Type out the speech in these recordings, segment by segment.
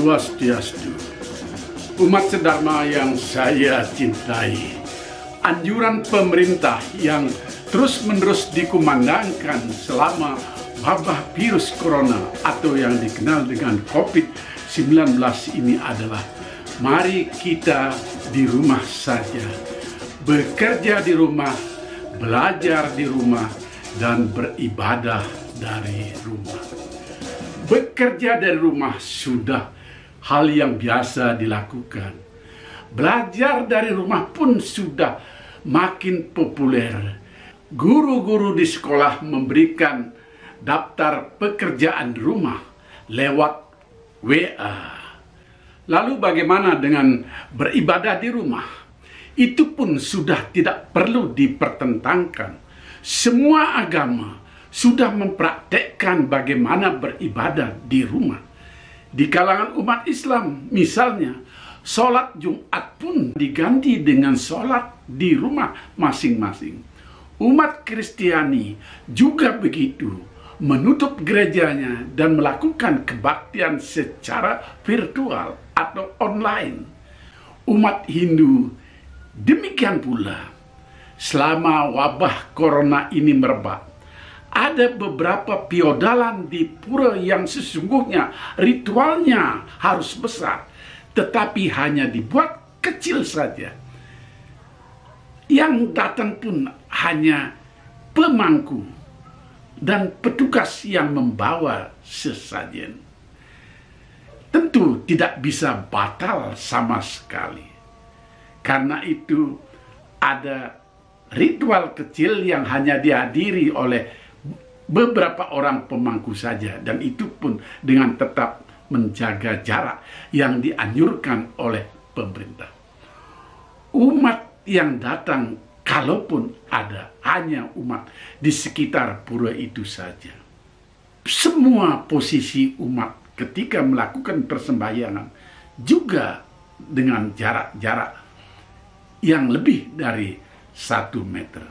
Swastiastu. Umat sedharma yang saya cintai, anjuran pemerintah yang terus-menerus dikumandangkan selama wabah virus corona atau yang dikenal dengan COVID-19 ini adalah mari kita di rumah saja, bekerja di rumah, belajar di rumah, dan beribadah dari rumah. Bekerja dari rumah sudah hal yang biasa dilakukan. Belajar dari rumah pun sudah makin populer. Guru-guru di sekolah memberikan daftar pekerjaan rumah lewat WA. Lalu bagaimana dengan beribadah di rumah? Itu pun sudah tidak perlu dipertentangkan. Semua agama sudah mempraktekkan bagaimana beribadah di rumah. Di kalangan umat Islam misalnya, sholat Jumat pun diganti dengan sholat di rumah masing-masing. Umat Kristiani juga begitu, menutup gerejanya dan melakukan kebaktian secara virtual atau online. Umat Hindu demikian pula. Selama wabah corona ini merebak, ada beberapa piodalan di pura yang sesungguhnya ritualnya harus besar, tetapi hanya dibuat kecil saja. Yang datang pun hanya pemangku dan petugas yang membawa sesajen. Tentu tidak bisa batal sama sekali. Karena itu ada ritual kecil yang hanya dihadiri oleh beberapa orang pemangku saja, dan itu pun dengan tetap menjaga jarak yang dianjurkan oleh pemerintah. Umat yang datang, kalaupun ada, hanya umat di sekitar pura itu saja. Semua posisi umat ketika melakukan persembahyangan juga dengan jarak-jarak yang lebih dari 1 meter.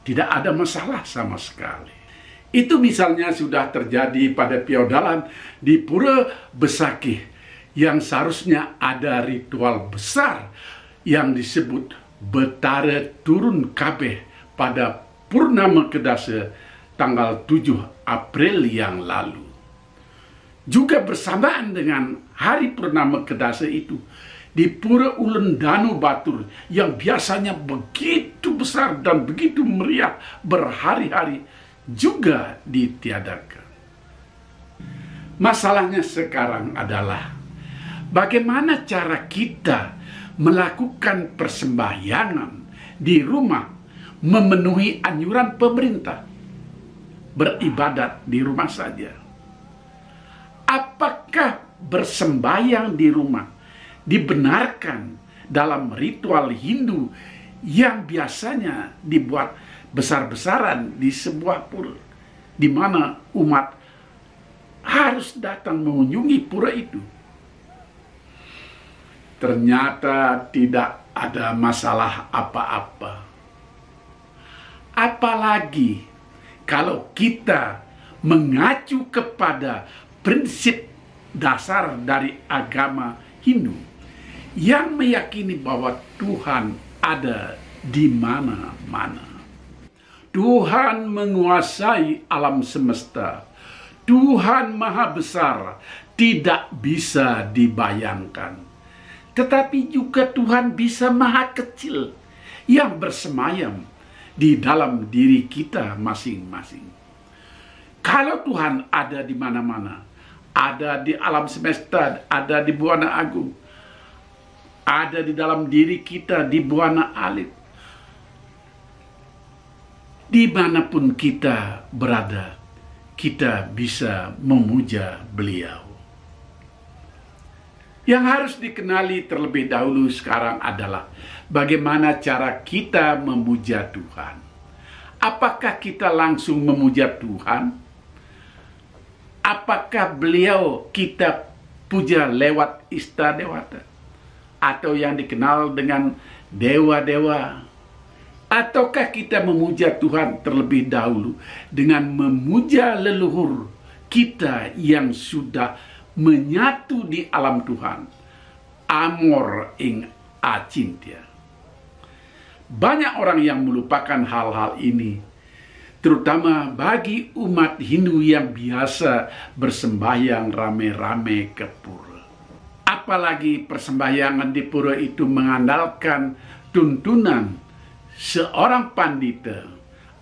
Tidak ada masalah sama sekali. Itu misalnya sudah terjadi pada piodalan di Pura Besakih yang seharusnya ada ritual besar yang disebut Betara Turun Kabeh pada Purnama Kedasa tanggal 7 April yang lalu. Juga bersamaan dengan hari Purnama Kedasa itu, di Pura Ulen Danu Batur yang biasanya begitu besar dan begitu meriah berhari-hari juga ditiadakan. Masalahnya sekarang adalah bagaimana cara kita melakukan persembahyangan di rumah memenuhi anjuran pemerintah beribadat di rumah saja. Apakah bersembahyang di rumah dibenarkan dalam ritual Hindu yang biasanya dibuat besar-besaran di sebuah pura, di mana umat harus datang mengunjungi pura itu? Ternyata tidak ada masalah apa-apa. Apalagi kalau kita mengacu kepada prinsip dasar dari agama Hindu yang meyakini bahwa Tuhan ada di mana-mana. Tuhan menguasai alam semesta. Tuhan Maha Besar, tidak bisa dibayangkan. Tetapi juga Tuhan bisa Maha Kecil yang bersemayam di dalam diri kita masing-masing. Kalau Tuhan ada di mana-mana, ada di alam semesta, ada di Buana Agung, ada di dalam diri kita di Buana Alit, dimanapun kita berada, kita bisa memuja Beliau. Yang harus dikenali terlebih dahulu sekarang adalah bagaimana cara kita memuja Tuhan. Apakah kita langsung memuja Tuhan? Apakah Beliau kita puja lewat Istadewata? Atau yang dikenal dengan dewa-dewa? Ataukah kita memuja Tuhan terlebih dahulu dengan memuja leluhur kita yang sudah menyatu di alam Tuhan. Amor ing acintia. Banyak orang yang melupakan hal-hal ini, terutama bagi umat Hindu yang biasa bersembahyang rame-rame ke pura. Apalagi persembahyangan di pura itu mengandalkan tuntunan seorang pandita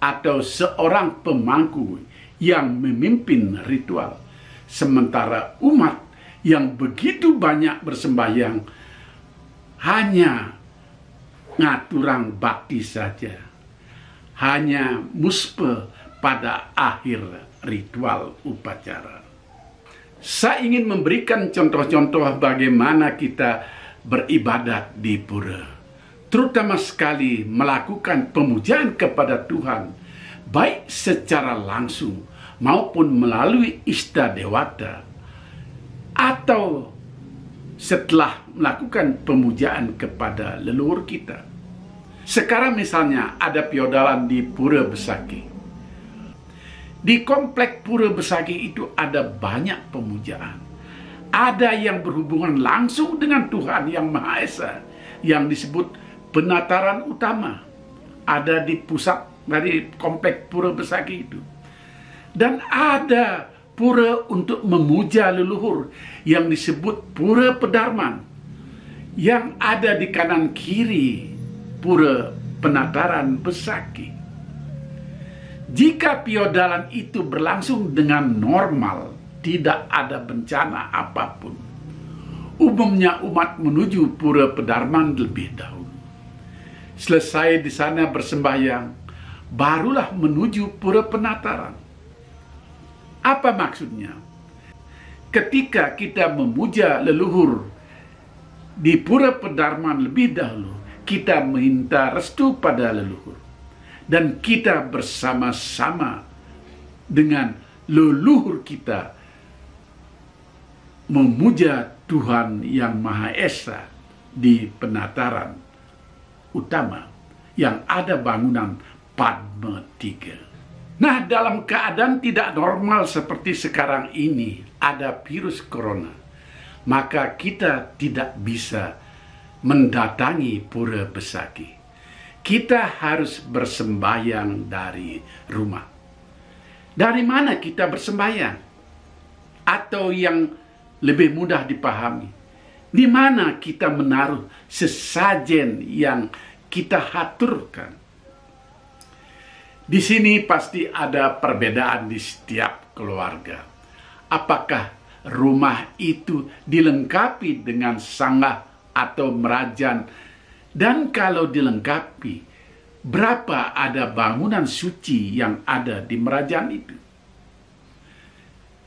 atau seorang pemangku yang memimpin ritual. Sementara umat yang begitu banyak bersembahyang hanya ngaturang bakti saja, hanya muspe pada akhir ritual upacara. Saya ingin memberikan contoh-contoh bagaimana kita beribadat di pura, terutama sekali melakukan pemujaan kepada Tuhan, baik secara langsung maupun melalui Ista Dewata, atau setelah melakukan pemujaan kepada leluhur kita. Sekarang misalnya ada piodalan di Pura Besaki. Di komplek Pura Besaki itu ada banyak pemujaan. Ada yang berhubungan langsung dengan Tuhan Yang Maha Esa, yang disebut penataran utama. Ada di pusat dari komplek Pura Besaki itu. Dan ada pura untuk memuja leluhur yang disebut Pura Pedarman, yang ada di kanan kiri Pura Penataran Besaki. Jika piodalan itu berlangsung dengan normal, tidak ada bencana apapun, umumnya umat menuju Pura Pedarman lebih dahulu. Selesai di sana bersembahyang, barulah menuju Pura Penataran. Apa maksudnya? Ketika kita memuja leluhur di Pura Pedarman lebih dahulu, kita minta restu pada leluhur. Dan kita bersama-sama dengan leluhur kita memuja Tuhan Yang Maha Esa di penataran utama yang ada bangunan Padma 3. Nah, dalam keadaan tidak normal seperti sekarang ini, ada virus corona, maka kita tidak bisa mendatangi Pura Besaki. Kita harus bersembahyang dari rumah. Dari mana kita bersembahyang? Atau yang lebih mudah dipahami, di mana kita menaruh sesajen yang kita haturkan? Di sini pasti ada perbedaan di setiap keluarga. Apakah rumah itu dilengkapi dengan sanggah atau merajan? Dan kalau dilengkapi, berapa ada bangunan suci yang ada di merajan itu?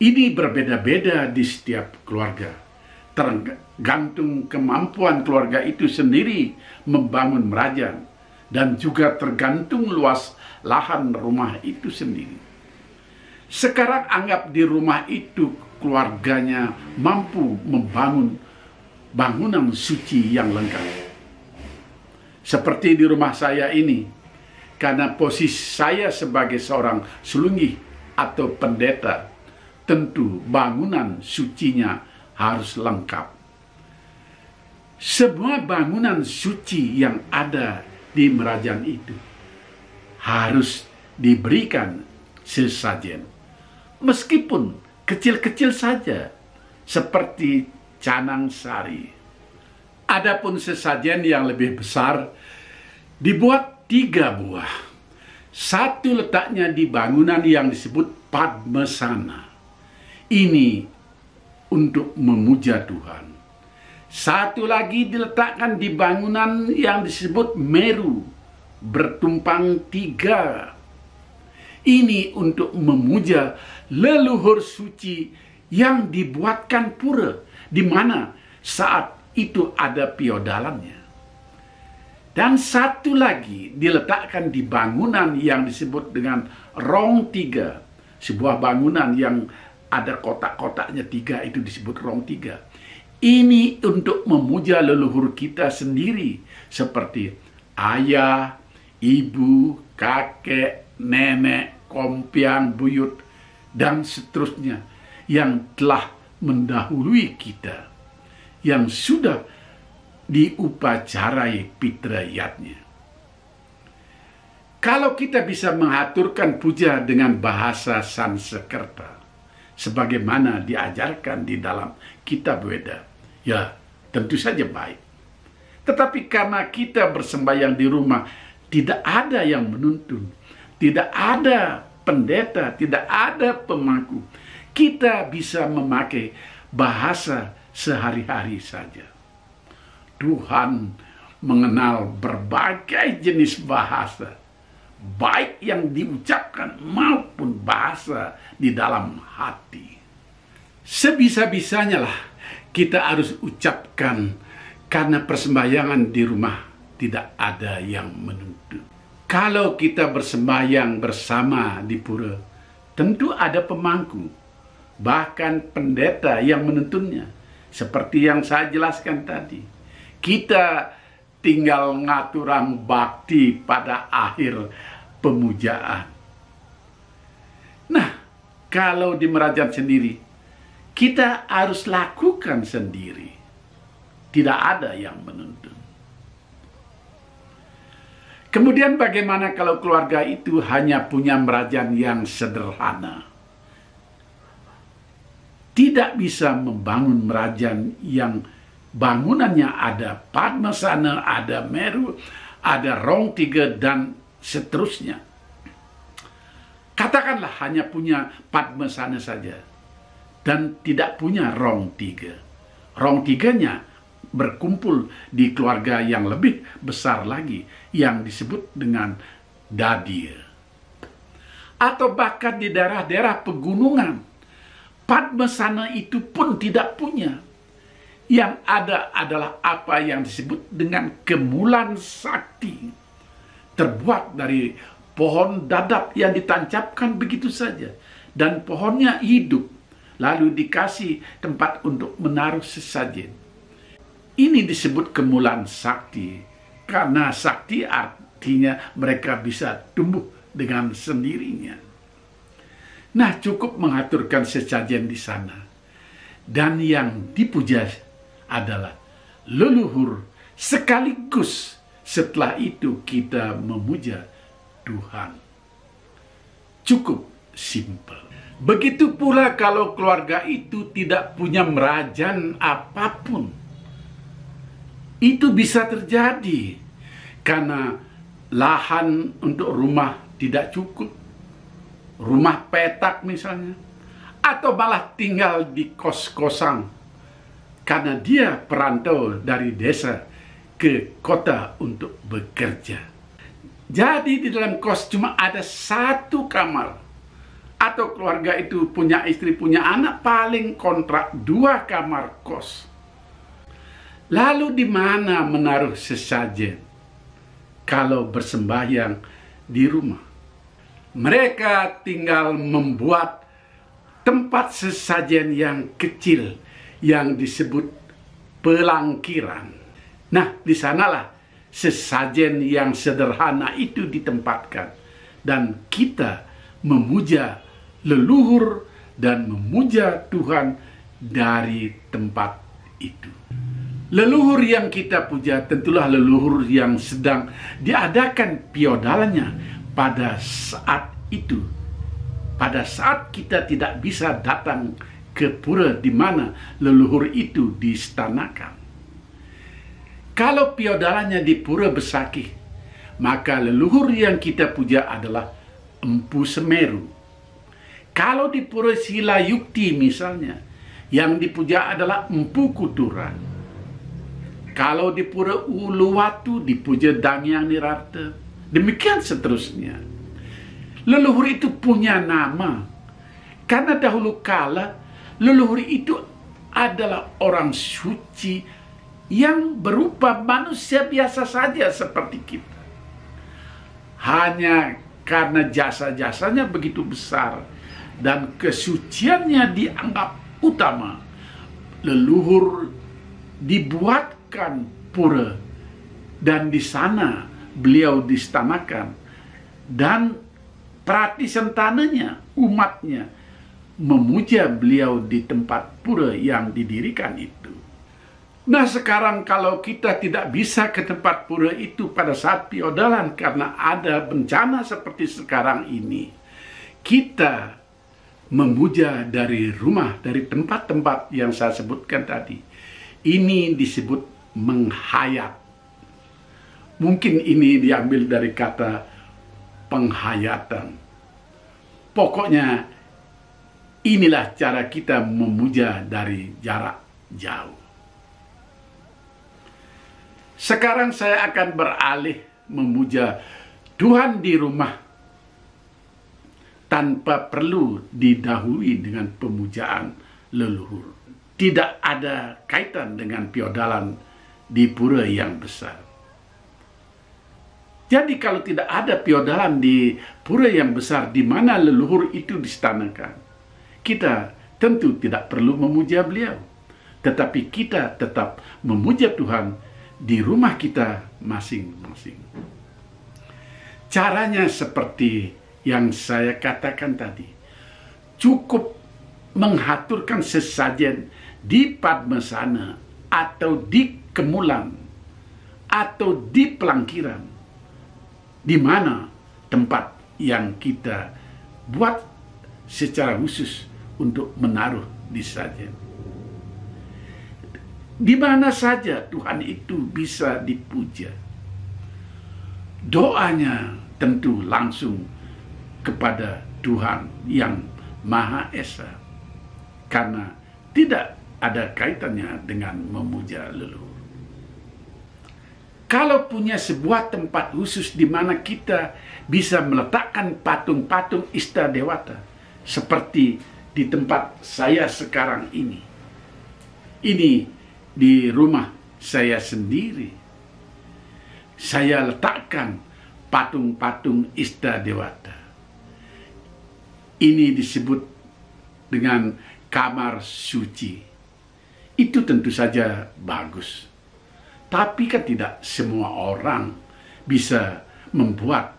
Ini berbeda-beda di setiap keluarga. Tergantung kemampuan keluarga itu sendiri membangun merajan, dan juga tergantung luas lahan rumah itu sendiri. Sekarang anggap di rumah itu keluarganya mampu membangun bangunan suci yang lengkap. Seperti di rumah saya ini, karena posisi saya sebagai seorang sulunggi atau pendeta, tentu bangunan sucinya harus lengkap. Semua bangunan suci yang ada di merajan itu harus diberikan sesajen, meskipun kecil-kecil saja, seperti canang sari. Adapun sesajen yang lebih besar dibuat 3 buah. Satu letaknya di bangunan yang disebut Padmasana. Ini untuk memuja Tuhan. Satu lagi diletakkan di bangunan yang disebut Meru, bertumpang 3. Ini untuk memuja leluhur suci yang dibuatkan pura, di mana saat itu ada piodalannya. Dan satu lagi diletakkan di bangunan yang disebut dengan Rong 3, sebuah bangunan yang ada kotak-kotaknya 3, itu disebut Rong 3. Ini untuk memuja leluhur kita sendiri, seperti ayah, ibu, kakek, nenek, kompiang, buyut, dan seterusnya, yang telah mendahului kita, yang sudah diupacarai fitriyatnya. Kalau kita bisa mengaturkan puja dengan bahasa Sanskerta, sebagaimana diajarkan di dalam kitab Weda, ya tentu saja baik. Tetapi karena kita bersembahyang di rumah, tidak ada yang menuntun, tidak ada pendeta, tidak ada pemangku. Kita bisa memakai bahasa sehari-hari saja. Tuhan mengenal berbagai jenis bahasa, baik yang diucapkan maupun bahasa di dalam hati. Sebisa-bisanya lah kita harus ucapkan, karena persembahyangan di rumah tidak ada yang menuntun. Kalau kita bersembahyang bersama di pura, tentu ada pemangku, bahkan pendeta yang menuntunnya. Seperti yang saya jelaskan tadi, kita tinggal ngaturan bakti pada akhir pemujaan. Nah, kalau di Merajan sendiri, kita harus lakukan sendiri. Tidak ada yang menuntun. Kemudian bagaimana kalau keluarga itu hanya punya Merajan yang sederhana? Tidak bisa membangun Merajan yang bangunannya ada Padmasana, ada Meru, ada Rong Tiga, dan seterusnya. Katakanlah hanya punya Padmasana saja dan tidak punya Rong Tiga. Rong Tiganya berkumpul di keluarga yang lebih besar lagi, yang disebut dengan Dadir. Atau bahkan di daerah-daerah pegunungan, Padmasana itu pun tidak punya. Yang ada adalah apa yang disebut dengan kemulan sakti, terbuat dari pohon dadap yang ditancapkan begitu saja, dan pohonnya hidup, lalu dikasih tempat untuk menaruh sesajen. Ini disebut kemulan sakti, karena sakti artinya mereka bisa tumbuh dengan sendirinya. Nah, cukup mengaturkan sesajen di sana, dan yang dipuja adalah leluhur, sekaligus setelah itu kita memuja Tuhan. Cukup simpel. Begitu pula kalau keluarga itu tidak punya Merajan apapun. Itu bisa terjadi karena lahan untuk rumah tidak cukup. Rumah petak misalnya. Atau malah tinggal di kos-kosan, karena dia perantau dari desa ke kota untuk bekerja. Jadi di dalam kos cuma ada satu kamar. Atau keluarga itu punya istri, punya anak, paling kontrak 2 kamar kos. Lalu di mana menaruh sesajen kalau bersembahyang di rumah? Mereka tinggal membuat tempat sesajen yang kecil yang disebut pelangkiran. Nah, di sanalah sesajen yang sederhana itu ditempatkan, dan kita memuja leluhur dan memuja Tuhan dari tempat itu. Leluhur yang kita puja tentulah leluhur yang sedang diadakan piodalannya pada saat itu. Pada saat kita tidak bisa datang ke pura di mana leluhur itu diistanakan. Kalau piodalannya di Pura Besakih, maka leluhur yang kita puja adalah Empu Semeru. Kalau di Pura Silayukti misalnya, yang dipuja adalah Empu Kuturan. Kalau di Pura Uluwatu dipuja Dangyang Nirarta. Demikian seterusnya. Leluhur itu punya nama. Karena dahulu kala leluhur itu adalah orang suci yang berupa manusia biasa saja seperti kita. Hanya karena jasa-jasanya begitu besar dan kesuciannya dianggap utama, leluhur dibuatkan pura, dan di sana beliau diistanakan, dan prati sentananya, umatnya, memuja beliau di tempat pura yang didirikan itu. Nah, sekarang kalau kita tidak bisa ke tempat pura itu pada saat feodalan karena ada bencana seperti sekarang ini, kita memuja dari rumah, dari tempat-tempat yang saya sebutkan tadi. Ini disebut menghayat. Mungkin ini diambil dari kata penghayatan. Pokoknya inilah cara kita memuja dari jarak jauh. Sekarang saya akan beralih memuja Tuhan di rumah tanpa perlu didahului dengan pemujaan leluhur. Tidak ada kaitan dengan feodalan di pura yang besar. Jadi kalau tidak ada feodalan di pura yang besar di mana leluhur itu distanakan, kita tentu tidak perlu memuja beliau. Tetapi kita tetap memuja Tuhan di rumah kita masing-masing. Caranya seperti yang saya katakan tadi. Cukup menghaturkan sesajen di Padmasana atau di Kemulan atau di Pelangkiran, di mana tempat yang kita buat secara khusus untuk menaruh di sajen. Di mana saja Tuhan itu bisa dipuja. Doanya tentu langsung kepada Tuhan yang Maha Esa, karena tidak ada kaitannya dengan memuja leluhur. Kalau punya sebuah tempat khusus di mana kita bisa meletakkan patung-patung Ista Dewata, seperti di tempat saya sekarang ini. Ini di rumah saya sendiri. Saya letakkan patung-patung Ista Dewata. Ini disebut dengan kamar suci. Itu tentu saja bagus. Tapi kan tidak semua orang bisa membuat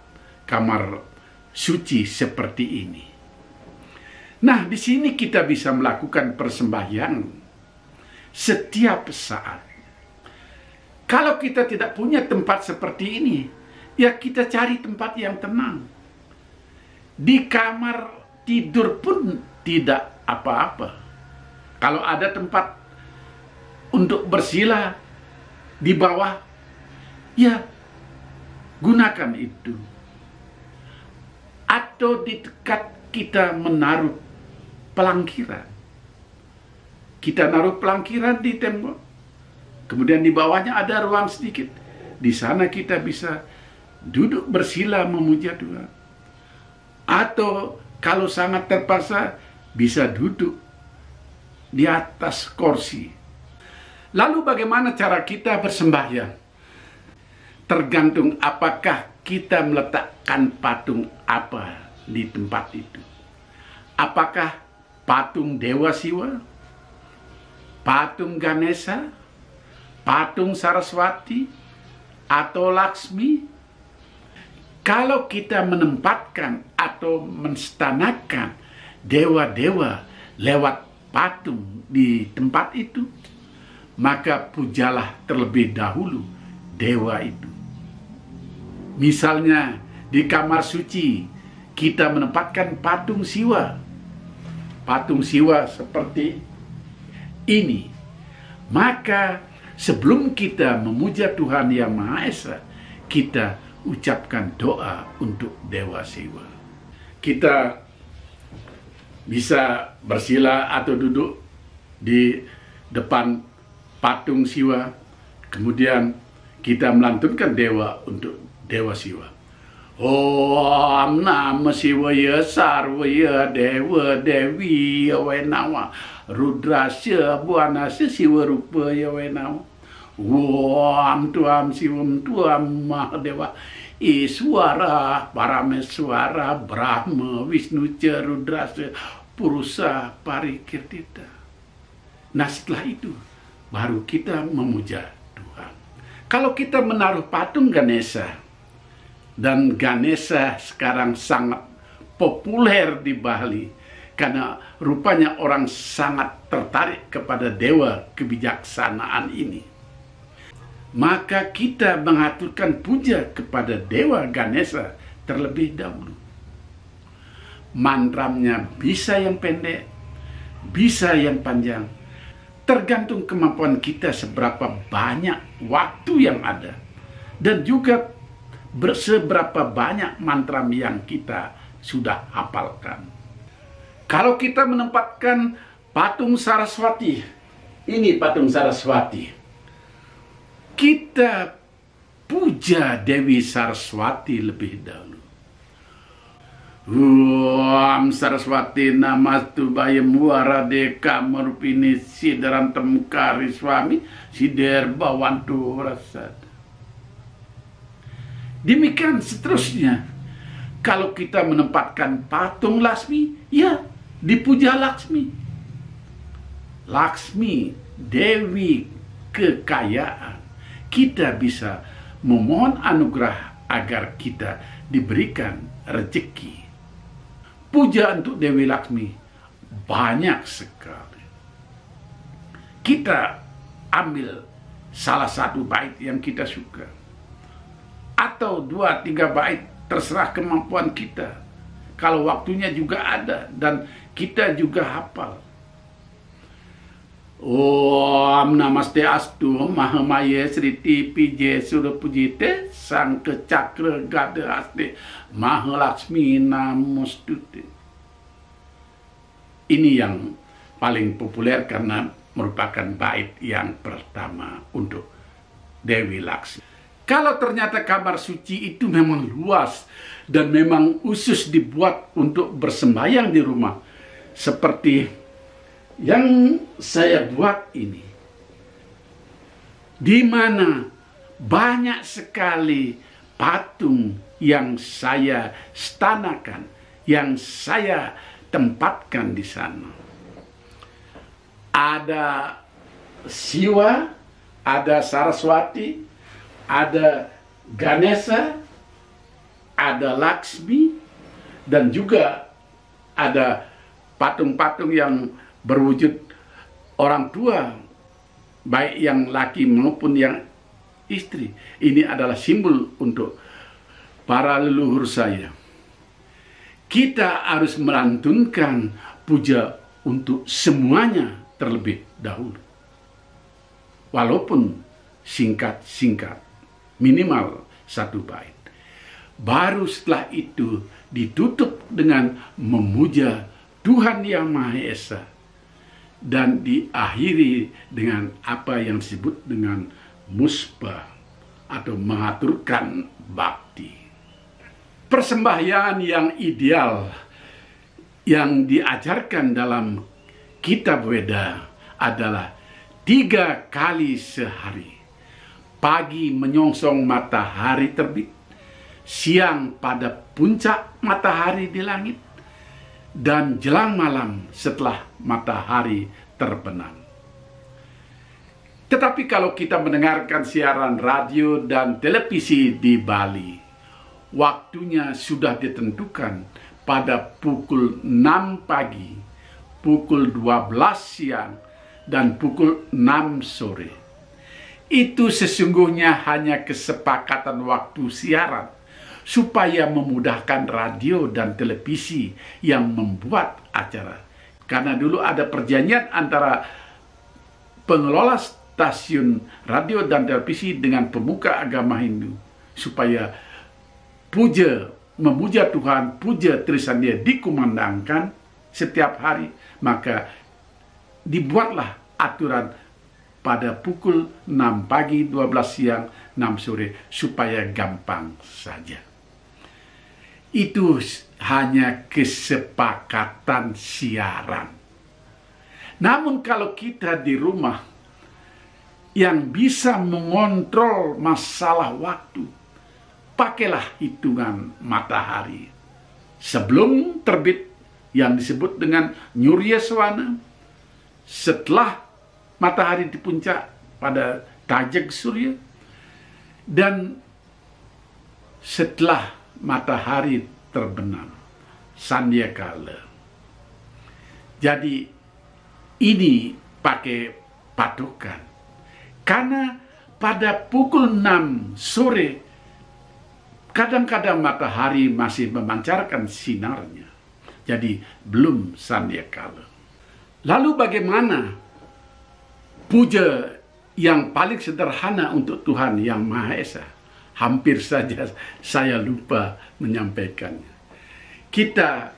kamar suci seperti ini. Nah, di sini kita bisa melakukan persembahyan setiap saat. Kalau kita tidak punya tempat seperti ini, ya kita cari tempat yang tenang. Di kamar tidur pun tidak apa-apa. Kalau ada tempat untuk bersila di bawah, ya gunakan itu. Atau di dekat kita menaruh pelangkiran. Kita naruh pelangkiran di tembok. Kemudian di bawahnya ada ruang sedikit. Di sana kita bisa duduk bersila memuja Tuhan. Atau kalau sangat terpaksa bisa duduk di atas kursi. Lalu bagaimana cara kita bersembahyang? Tergantung apakah kita meletakkan patung apa di tempat itu. Apakah patung Dewa Siwa, patung Ganesha, patung Saraswati, atau Laksmi? Kalau kita menempatkan atau menstanakan dewa-dewa lewat patung di tempat itu, maka pujalah terlebih dahulu dewa itu. Misalnya di kamar suci kita menempatkan patung Siwa. Patung Siwa seperti ini. Maka sebelum kita memuja Tuhan Yang Maha Esa, kita ucapkan doa untuk Dewa Siwa. Kita bisa bersila atau duduk di depan patung Siwa, kemudian kita melantunkan dewa untuk Dewa Siwa. Om Nama Shivaya Sarvaya Dewa Dewi Yawenawa Rudrasya Buanasya Siwa Rupa Yawenawa Om Tuam Sivam Tuam Mahadewa Iswara Parameswara Brahma Wisnu Rudrasya Purusa Parikirtita. Nah, setelah itu baru kita memuja Tuhan. Kalau kita menaruh patung Ganesha, dan Ganesha sekarang sangat populer di Bali karena rupanya orang sangat tertarik kepada dewa kebijaksanaan ini. Maka kita mengaturkan puja kepada dewa Ganesha terlebih dahulu. Mantramnya bisa yang pendek, bisa yang panjang, tergantung kemampuan kita seberapa banyak waktu yang ada, dan juga seberapa banyak mantram yang kita sudah hafalkan. Kalau kita menempatkan patung Saraswati, ini patung Saraswati, kita puja Dewi Saraswati lebih dahulu. Om Saraswati namastu bayam waradeka merupini sidaran temukari suami sider bawantu rasad. Demikian seterusnya. Kalau kita menempatkan patung Laksmi, ya dipuja Laksmi. Laksmi, Dewi kekayaan. Kita bisa memohon anugerah agar kita diberikan rezeki. Puja untuk Dewi Laksmi banyak sekali. Kita ambil salah satu bait yang kita suka, atau 2-3 bait, terserah kemampuan kita. Kalau waktunya juga ada dan kita juga hafal. Om Namaste Astu Mahamaya Sriti Pije Surapujite Sang Kecakra Gada Aste Mahalaksmi Namostute. Ini yang paling populer karena merupakan bait yang pertama untuk Dewi Laksmi. Kalau ternyata kamar suci itu memang luas dan memang khusus dibuat untuk bersembahyang di rumah, seperti yang saya buat ini, di mana banyak sekali patung yang saya stanakan, yang saya tempatkan di sana. Ada Siwa, ada Saraswati, ada Ganesha, ada Laksmi, dan juga ada patung-patung yang berwujud orang tua, baik yang laki maupun yang istri. Ini adalah simbol untuk para leluhur saya. Kita harus melantunkan puja untuk semuanya terlebih dahulu, walaupun singkat-singkat, minimal 1 bait. Baru setelah itu ditutup dengan memuja Tuhan Yang Maha Esa, dan diakhiri dengan apa yang disebut dengan musbah atau mengaturkan bakti. Persembahyaan yang ideal yang diajarkan dalam kitab Weda adalah 3 kali sehari. Pagi menyongsong matahari terbit, siang pada puncak matahari di langit, dan jelang malam setelah matahari terbenam. Tetapi kalau kita mendengarkan siaran radio dan televisi di Bali, waktunya sudah ditentukan pada pukul 6 pagi, pukul 12 siang, dan pukul 6 sore. Itu sesungguhnya hanya kesepakatan waktu siaran supaya memudahkan radio dan televisi yang membuat acara. Karena dulu ada perjanjian antara pengelola stasiun radio dan televisi dengan pemuka agama Hindu, supaya memuja Tuhan, puja Trisandia dikumandangkan setiap hari. Maka dibuatlah aturan pada pukul 6 pagi, 12 siang, 6 sore, supaya gampang saja. Itu hanya kesepakatan siaran. Namun kalau kita di rumah yang bisa mengontrol masalah waktu, pakailah hitungan matahari sebelum terbit yang disebut dengan Nyuryaswana, setelah matahari di puncak pada Tajak Surya, dan setelah matahari terbenam, Sandyakala. Jadi ini pakai patokan. Karena pada pukul 6 sore kadang-kadang matahari masih memancarkan sinarnya. Jadi belum sandiakala. Lalu bagaimana puja yang paling sederhana untuk Tuhan Yang Maha Esa? Hampir saja saya lupa menyampaikannya. Kita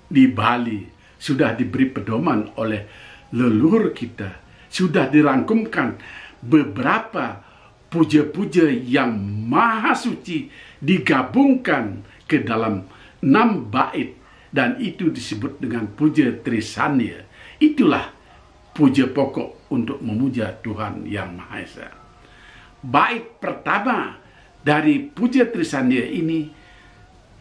di Bali sudah diberi pedoman oleh leluhur kita, sudah dirangkumkan beberapa puja-puja yang maha suci digabungkan ke dalam 6 bait, dan itu disebut dengan puja Trisanya. Itulah puja pokok untuk memuja Tuhan Yang Maha Esa. Bait pertama dari puja Trisanya ini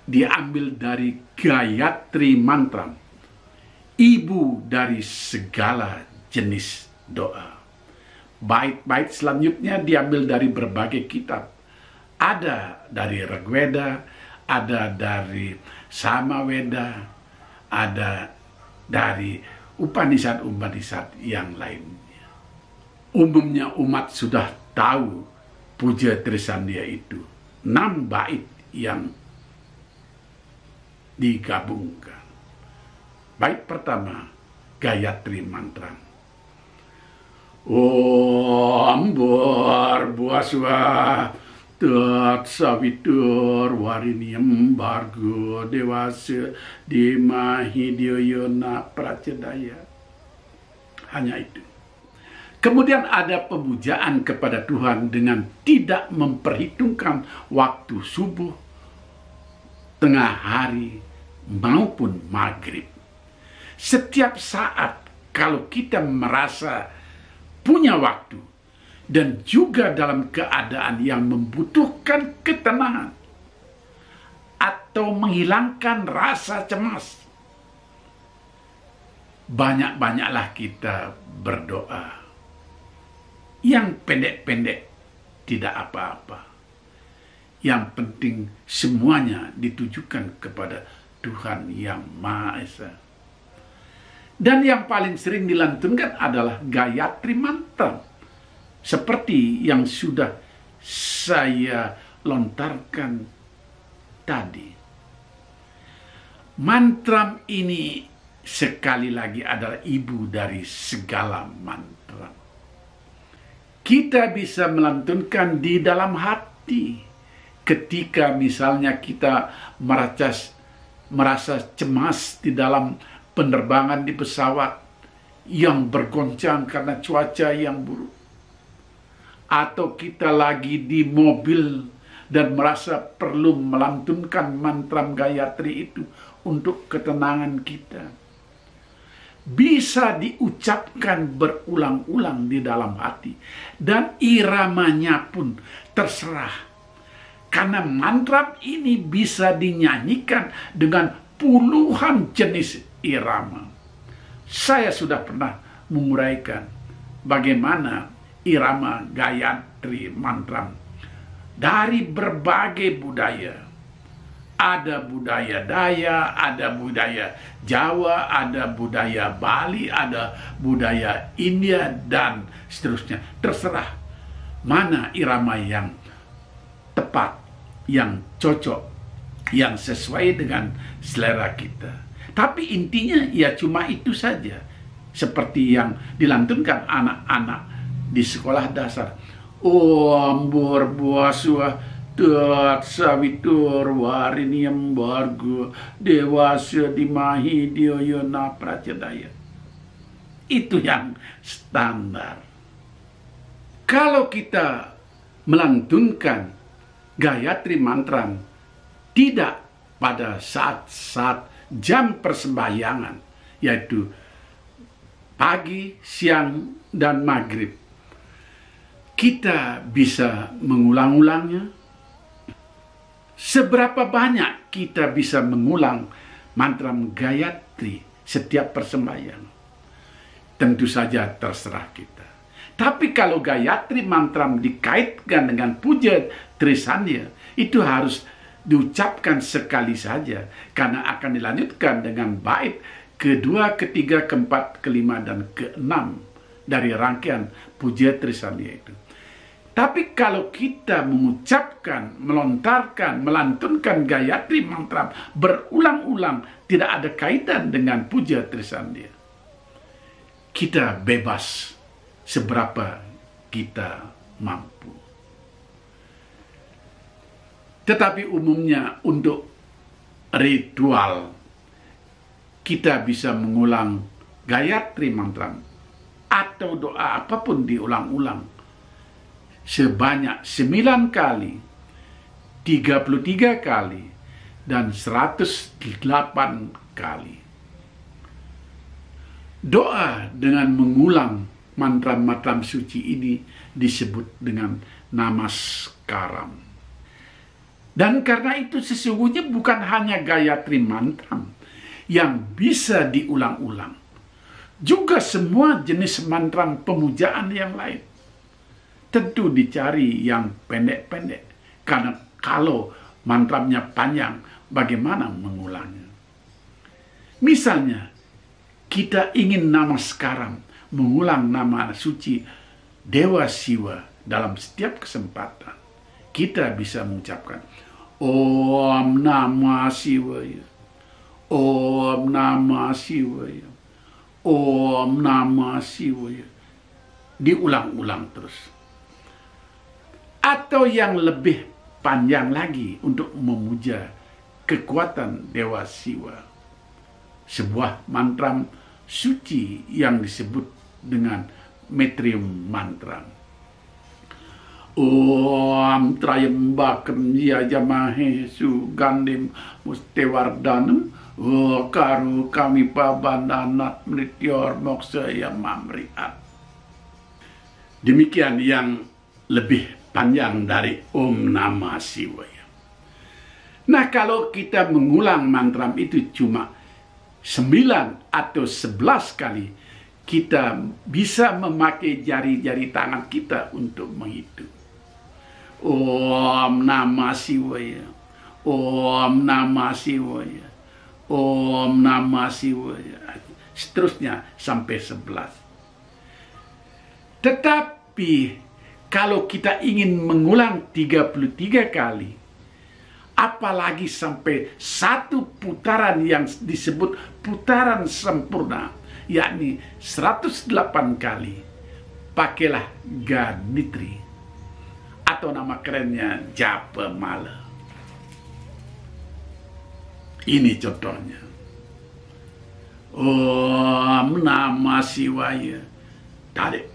diambil dari Gayatri Mantra, ibu dari segala jenis doa. Bait-bait selanjutnya diambil dari berbagai kitab. Ada dari Rigveda, ada dari Samaveda, ada dari Upanishad-Upanishad yang lainnya. Umumnya umat sudah tahu puja Trisanya itu 6 bait yang digabungkan. Bait pertama, Gayatri Mantra. Om Bhurvasvaha Tat Savitur Varenyam Bhargo Devasya Dhimahi Dhiyo Yona Prachodaya. Hanya itu. Kemudian ada pemujaan kepada Tuhan dengan tidak memperhitungkan waktu subuh, tengah hari, maupun maghrib. Setiap saat kalau kita merasa punya waktu dan juga dalam keadaan yang membutuhkan ketenangan atau menghilangkan rasa cemas, banyak-banyaklah kita berdoa. Yang pendek-pendek tidak apa-apa. Yang penting semuanya ditujukan kepada Tuhan Yang Maha Esa. Dan yang paling sering dilantunkan adalah Gayatri Mantra, seperti yang sudah saya lontarkan tadi. Mantra ini sekali lagi adalah ibu dari segala mantra. Kita bisa melantunkan di dalam hati ketika misalnya kita merasa cemas di dalam penerbangan di pesawat yang bergoncang karena cuaca yang buruk, atau kita lagi di mobil dan merasa perlu melantunkan mantra Gayatri itu untuk ketenangan kita. Bisa diucapkan berulang-ulang di dalam hati, dan iramanya pun terserah, karena mantra ini bisa dinyanyikan dengan puluhan jenis irama. Saya sudah pernah menguraikan bagaimana irama Gayatri Mantra dari berbagai budaya. Ada budaya Dayak, ada budaya Jawa, ada budaya Bali, ada budaya India, dan seterusnya. Terserah mana irama yang tepat, yang cocok, yang sesuai dengan selera kita. Tapi intinya ya cuma itu saja. Seperti yang dilantunkan anak-anak di sekolah dasar. Om Bhurvasvaha Tat Savitur Varenyam Bhargo Devasya Dhimahi Dhiyo Yona Prachodaya. Itu yang standar. Kalau kita melantunkan Gayatri Mantra tidak pada saat-saat jam persembahyangan, yaitu pagi, siang, dan maghrib, kita bisa mengulang-ulangnya. Seberapa banyak kita bisa mengulang mantra Gayatri setiap persembahyang? Tentu saja terserah kita. Tapi kalau Gayatri Mantra dikaitkan dengan puja Trisanya, itu harus diucapkan sekali saja, karena akan dilanjutkan dengan bait kedua, ketiga, keempat, kelima, dan keenam dari rangkaian puja Trisandia itu. Tapi kalau kita mengucapkan, melontarkan, melantunkan Gayatri Mantra berulang-ulang, tidak ada kaitan dengan puja Trisandia, kita bebas seberapa kita mampu. Tetapi umumnya untuk ritual, kita bisa mengulang Gayatri Mantra atau doa apapun diulang-ulang sebanyak 9 kali, 33 kali, dan 108 kali. Doa dengan mengulang mantra-mantra suci ini disebut dengan namaskaram. Dan karena itu sesungguhnya bukan hanya Gayatri Mantra yang bisa diulang-ulang, juga semua jenis mantra pemujaan yang lain. Tentu dicari yang pendek-pendek, karena kalau mantranya panjang, bagaimana mengulangnya? Misalnya, kita ingin namaskaram, mengulang nama suci Dewa Siwa dalam setiap kesempatan. Kita bisa mengucapkan Om Namah Shivaya, Om Namah Shivaya, Om Namah Shivaya. Diulang-ulang terus. Atau yang lebih panjang lagi untuk memuja kekuatan Dewa Siwa, sebuah mantra suci yang disebut dengan metrium mantra. Om Trayambakam Yajamahe Sugandim Mustewardanam Karu Kami Pabandanat Mrityor Moksaya Mamriat. Demikian yang lebih panjang dari Om Namah Shivaya. Nah, kalau kita mengulang mantra itu cuma 9 atau 11 kali, kita bisa memakai jari-jari tangan kita untuk menghitung. Om Namah Shivaya, Om Namah Shivaya, Om Namah Shivaya, seterusnya sampai 11. Tetapi kalau kita ingin mengulang 33 kali, apalagi sampai satu putaran yang disebut putaran sempurna, yakni 108 kali, pakailah Gayatri atau nama kerennya Japamala. Ini contohnya. Om Namah Shivaya, tarik.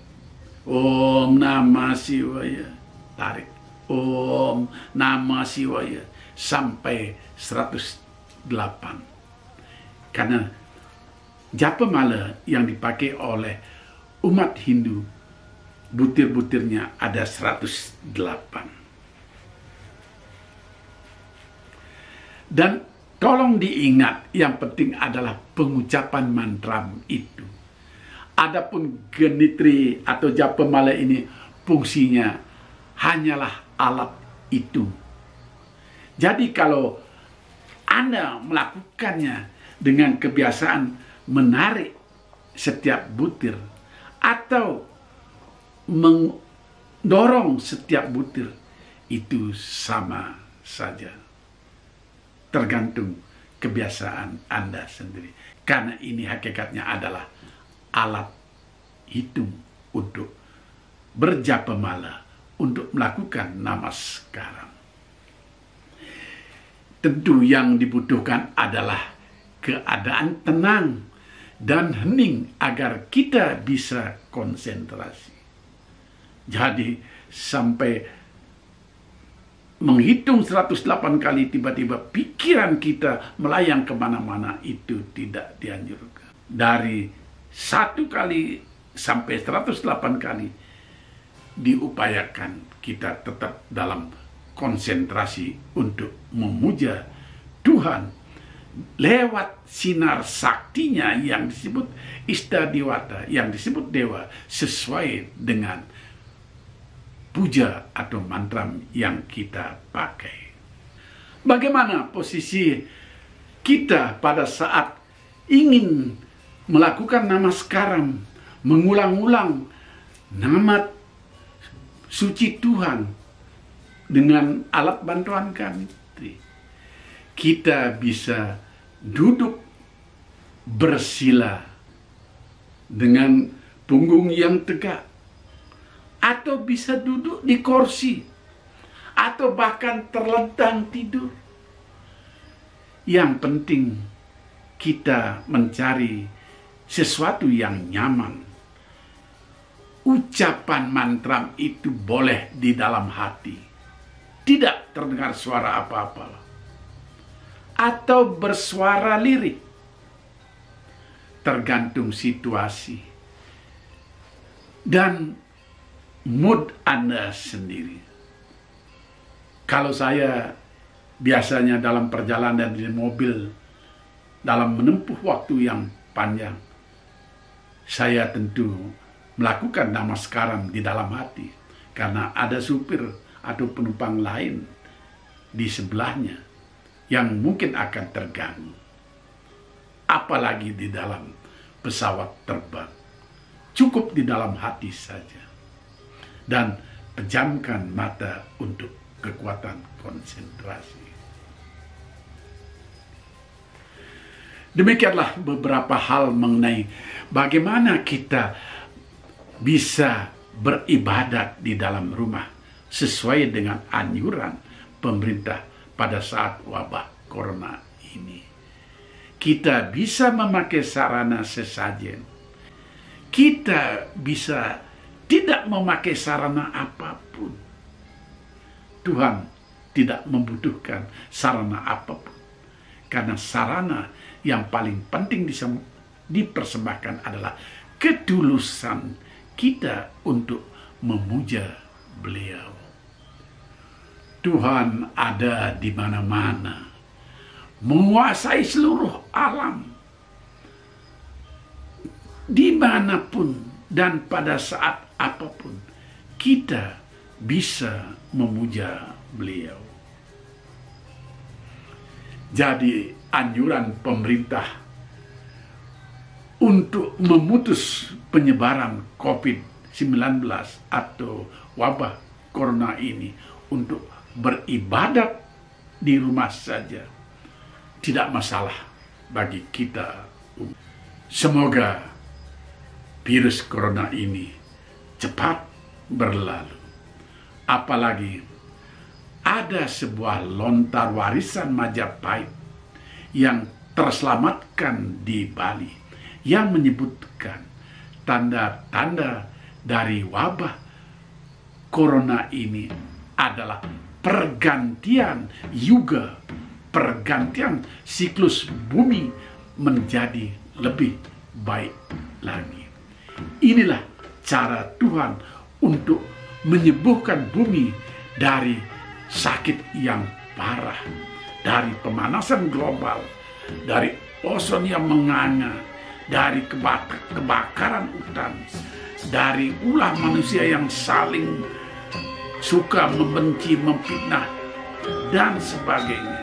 Om Namah Shivaya, tarik. Om Namah Shivaya sampai 108. Karena Japamala yang dipakai oleh umat Hindu, butir-butirnya ada 108. Dan tolong diingat, yang penting adalah pengucapan mantra itu. Adapun Gayatri atau Japamala ini fungsinya hanyalah alat itu. Jadi kalau Anda melakukannya dengan kebiasaan menarik setiap butir atau mendorong setiap butir, itu sama saja. Tergantung kebiasaan Anda sendiri. Karena ini hakikatnya adalah alat hitung untuk berjapamala, untuk melakukan namaskaram. Tentu yang dibutuhkan adalah keadaan tenang dan hening agar kita bisa konsentrasi. Jadi sampai menghitung 108 kali tiba-tiba pikiran kita melayang kemana-mana, itu tidak dianjurkan. Dari 1 kali sampai 108 kali diupayakan kita tetap dalam konsentrasi untuk memuja Tuhan lewat sinar saktinya yang disebut Istadiwata, yang disebut dewa, sesuai dengan puja atau mantra yang kita pakai. Bagaimana posisi kita pada saat ingin melakukan namaskaram, mengulang-ulang nama suci Tuhan dengan alat bantuan kami, kita bisa duduk bersila dengan punggung yang tegak, atau bisa duduk di kursi, atau bahkan terlentang tidur. Yang penting kita mencari sesuatu yang nyaman. Ucapan mantra itu boleh di dalam hati, tidak terdengar suara apa-apa, atau bersuara lirik, tergantung situasi dan mood Anda sendiri. Kalau saya biasanya dalam perjalanan di mobil, dalam menempuh waktu yang panjang, saya tentu melakukan namaskaram di dalam hati, karena ada supir atau penumpang lain di sebelahnya yang mungkin akan terganggu. Apalagi di dalam pesawat terbang. Cukup di dalam hati saja. Dan pejamkan mata untuk kekuatan konsentrasi. Demikianlah beberapa hal mengenai bagaimana kita bisa beribadat di dalam rumah sesuai dengan anjuran pemerintah pada saat wabah corona ini. Kita bisa memakai sarana sesajen. Kita bisa tidak memakai sarana apapun. Tuhan tidak membutuhkan sarana apapun. Karena sarana yang paling penting dipersembahkan adalah ketulusan kita untuk memuja Beliau. Tuhan ada di mana-mana, menguasai seluruh alam, dimanapun dan pada saat apapun kita bisa memuja Beliau. Jadi anjuran pemerintah untuk memutus penyebaran COVID-19 atau wabah corona ini untuk beribadat di rumah saja tidak masalah bagi kita. Semoga virus corona ini cepat berlalu. Apalagi ada sebuah lontar warisan Majapahit yang terselamatkan di Bali yang menyebutkan tanda-tanda dari wabah corona ini adalah pergantian yuga, pergantian siklus bumi menjadi lebih baik lagi. Inilah cara Tuhan untuk menyembuhkan bumi dari sakit yang parah, dari pemanasan global, dari ozon yang menganga, dari kebakaran hutan, dari ulah manusia yang saling suka membenci, memfitnah, dan sebagainya.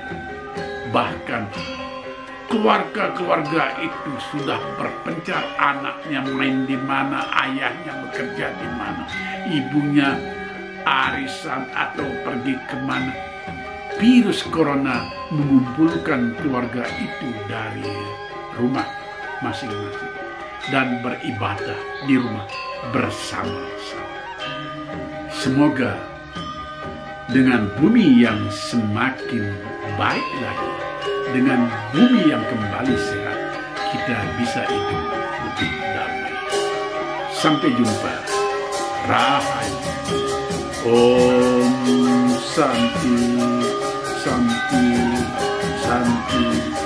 Bahkan keluarga-keluarga itu sudah berpencar, anaknya main di mana, ayahnya bekerja di mana, ibunya arisan atau pergi kemana. Virus corona mengumpulkan keluarga itu dari rumah masing-masing dan beribadah di rumah bersama-sama. Semoga dengan bumi yang semakin baik lagi, dengan bumi yang kembali sehat, kita bisa hidup lebih damai. Sampai jumpa. Rahayu. Om Santi, Santi, Santi.